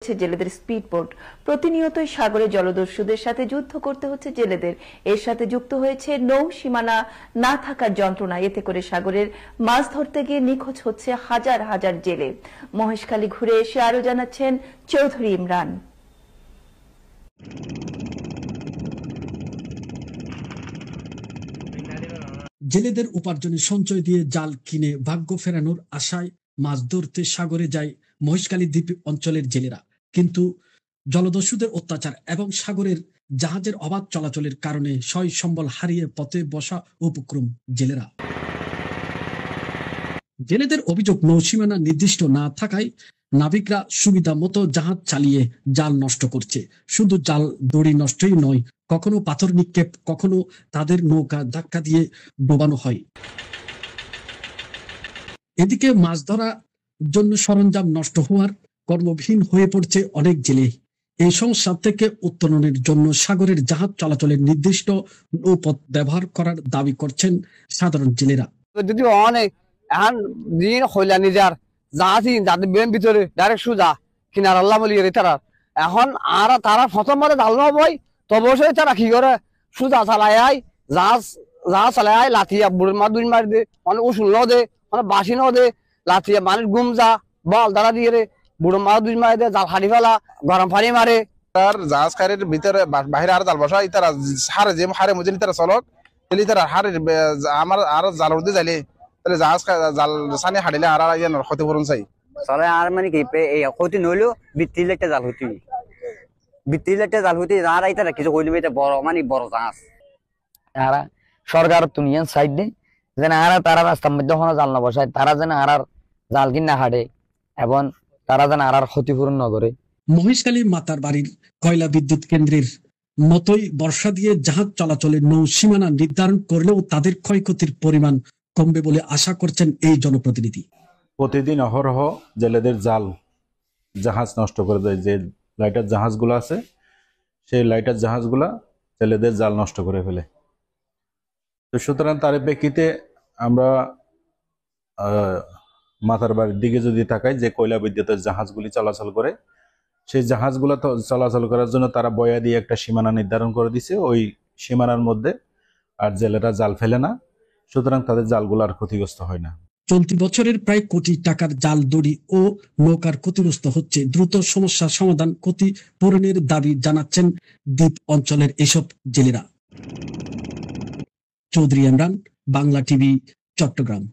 জেলেদের স্পিডবোট প্রতিনিয়তই সাগরে জলদস্যুদের সাথে যুদ্ধ করতে হচ্ছে জেলেদের। এর সাথে যুক্ত হয়েছে নৌ সীমানা না থাকার যন্ত্রণা। এতে করে সাগরের মাছ ধরতে গিয়ে নিখোঁজ হচ্ছে হাজার হাজার জেলে। মহেশখালী ঘুরে এসে আরো জানাচ্ছেন চৌধুরী ইমরান। জেলেদের উপার্জনের সঞ্চয় দিয়ে জাল কিনে ভাগ্য ফেরানোর আশায় মাছ ধরতে সাগরে যায় মহেশখালী দ্বীপ অঞ্চলের জেলেরা। কিন্তু জলদস্যুদের অত্যাচার এবং সাগরের জাহাজের অবাধ চলাচলের কারণে সয় সম্বল হারিয়ে পথে বসা উপক্রম জেলেরা। জেলেদের অভিযোগ, নৌসীমানা নির্দিষ্ট না থাকায় নাবিকরা সুবিধা মতো জাহাজ চালিয়ে জাল নষ্ট করছে। শুধু জাল দড়ি নষ্টই নয়, কখনো পাথর নিক্ষেপ, কখনো তাদের নৌকা ধাক্কা দিয়ে ডোবানো হয়। এদিকে মাছ ধরার জন্য সরঞ্জাম নষ্ট হওয়ার কর্মবিহীন হয়ে পড়ছে অনেক জেলে। এই সমস্যা থেকে উত্তরণের জন্য সাগরের জাহাজ চলাচলের নির্দিষ্ট নৌপথ ব্যবহার করার দাবি করছেন সাধারণ জেলেরা। যদি অনেক এখন দিন হইলা নিজার জাহাজ যাদের বেম ভিতরে ডাইরেক্ট সুজা কিনার আল্লাহ বলি তারা এখন আর তারা প্রথম মধ্যে ঢালনো বই তো অবশ্যই তারা কি করে সুজা চালাই জাহাজ চালাই লাথিয়া বুড়ের মা দুই মারি দে অনেক উসুল ন দে অনেক বাসি ন দে লাথিয়া মানুষ গুম যা বল দাঁড়া দিয়ে রে বুড়ো মা দুই মারি দে জাল হাড়ি ফেলা গরম পানি মারে তার জাহাজ খাইরের ভিতরে বাহিরে আর জাল বসা তারা হারে যে হারে মজুরি তারা চলক তেলি তারা হারে আমার আর জাল উঠতে যাইলে তাহলে জাহাজ জাল সানি হাড়িলে আর ইয়ানোর ক্ষতিপূরণ চাই চলে। আর মানে কি এই ক্ষতি নইলেও বৃত্তির একটা জাল হইতে আর তারা কিছু কইলে এটা বড় মানে বড় জাহাজ আর সরকার তুমি সাইড দে যেন আর তারা রাস্তার মধ্যে কোনো জাল না বসায়, তারা যেন আর জাল কিনা হাঁটে এবং তারা যেন আর ক্ষতিপূরণ না করে। মহেশখালী মাতার বাড়ির কয়লা বিদ্যুৎ কেন্দ্রের মতোই বর্ষা দিয়ে জাহাজ চলাচলের নৌ সীমানা নির্ধারণ করলেও তাদের ক্ষয়ক্ষতির পরিমাণ কমবে বলে আশা করছেন এই জনপ্রতিনিধি। প্রতিদিন অহরহ জেলেদের জাল জাহাজ নষ্ট করে দেয়। যে লাইটার জাহাজগুলো আছে সেই লাইটার জাহাজগুলা জেলেদের জাল নষ্ট করে ফেলে। তো সুতরাং তার প্রেক্ষিতে আমরা মাথার বাড়ির দিকে যদি তাকাই, যে কয়লা বিদ্যুতের জাহাজগুলি চলাচল করে সেই জাহাজগুলো চলাচল করার জন্য তারা বয়া দিয়ে একটা সীমানা নির্ধারণ করে দিছে। ওই সীমানার মধ্যে আর জেলেরা জাল ফেলে না, সুতরাং তাদের জালগুলো আর ক্ষতিগ্রস্ত হয় না। চলতি বছরের প্রায় কোটি টাকার জাল দড়ি ও নৌকার ক্ষতিগ্রস্ত হচ্ছে। দ্রুত সমস্যা সমাধান, ক্ষতিপূরণের দাবি জানাচ্ছেন দ্বীপ অঞ্চলের এসব জেলেরা। চৌধুরী ইমরান, বাংলা টিভি, চট্টগ্রাম।